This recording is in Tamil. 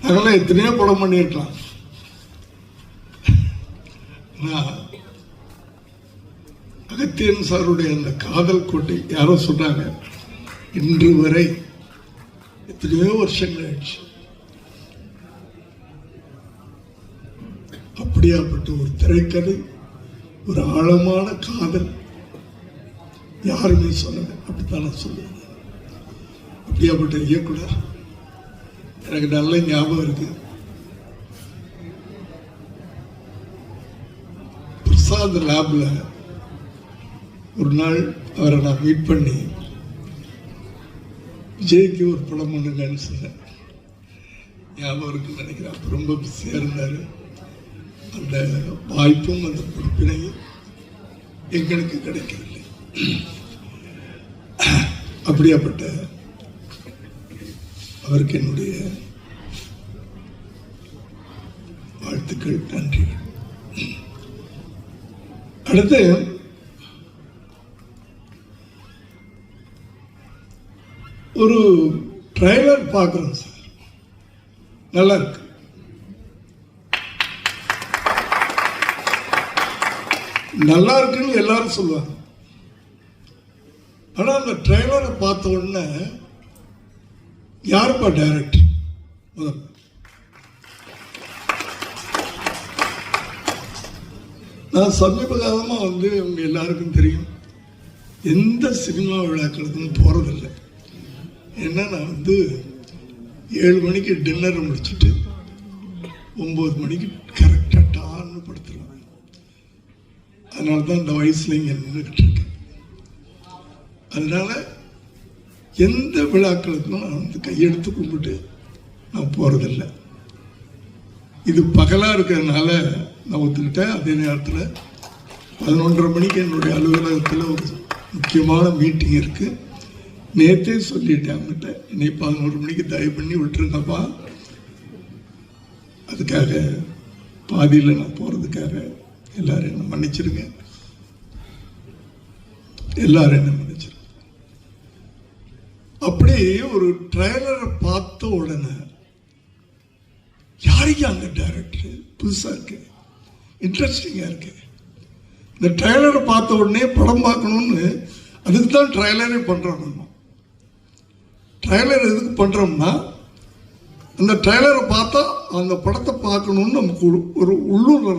நாங்களாம் எத்தனையோ படம் பண்ணியிருக்கலாம். அகத்தியன் சாருடைய அந்த காதல் கோட்டை யாரோ சொன்னாங்க, இன்று வரை எத்தனையோ வருஷங்கள் ஆயிடுச்சு. அப்படியாப்பட்ட ஒரு திரைக்கதை, ஒரு ஆழமான காதல் யாருமே சொல்லலை. அப்படித்தான் நான் சொல்லுவேன். அப்படியாப்பட்ட இயக்குனர் எனக்கு நல்ல ஞாபகம் இருக்கு. பிரசாத் லேப்ல ஒரு நாள் அவரை நான் மீட் பண்ணி விஜய்க்கு ஒரு படம் பண்ணுங்கன்னு சொன்னேன். ஞாபகம் இருக்குன்னு நினைக்கிறேன். அப்போ ரொம்ப பிஸியாக இருந்தார். அந்த வாய்ப்பும் அந்த பொறுப்பினையும் எங்களுக்கு கிடைக்கவில்லை. அப்படியாப்பட்ட அவருக்கு என்னுடைய வாழ்த்துக்கள், நன்றி. அடுத்து ஒரு ட்ரைலர் பார்க்குறோம் சார், நல்லா இருக்கு. நல்லா இருக்குன்னு எல்லாரும் சொல்லுவாங்க. ஆனால் அந்த ட்ரைலரை பார்த்த உடனே யாருப்பா டைரக்டர்? முதல்ல நான் சமீப காலமாக உங்க எல்லாருக்கும் தெரியும், எந்த சினிமா விழாக்களுக்கும் போகிறதில்லை. ஏன்னா நான் 7 மணிக்கு டின்னரை முடிச்சுட்டு 9 மணிக்கு கரெக்டாக டான்னு படுத்துருவேன். அதனால தான் இந்த வயசுல இங்கே நின்றுக்கிட்டு இருக்கேன். அதனால எந்த விழாக்களுக்கும் நான் கையெடுத்து கும்பிட்டு நான் போகிறதில்லை. இது பகலாக இருக்கிறதுனால நான் ஒத்துக்கிட்டேன். அதே நேரத்தில் 11:30 மணிக்கு என்னுடைய அலுவலகத்தில் ஒரு முக்கியமான மீட்டிங் இருக்குது. நேற்றே சொல்லிட்டேன் அவங்ககிட்ட, இன்னைக்கு 11 மணிக்கு தயவு பண்ணி விட்டுருங்கப்பா. அதுக்காக பாதியில் நான் போகிறதுக்காக எல்லாரும் என்ன மன்னிச்சிருங்க. எல்லாரும் என்ன மன்னிச்சிருங்க. அப்படி ஒரு ட்ரைலரை பார்த்த உடனே யாருக்கு அந்த டைரக்டர் புதுசாக இருக்கு, இன்ட்ரெஸ்டிங்காக இருக்கு. இந்த ட்ரைலரை பார்த்த உடனே படம் பார்க்கணும்னு, அதுக்கு தான் ட்ரைலரே பண்ணுறோம். நம்ம ட்ரைலர் எதுக்கு பண்ணுறோம்னா, அந்த ட்ரைலரை பார்த்தா அந்த படத்தை பார்க்கணும்னு நமக்கு ஒரு உள்ளுணர்வு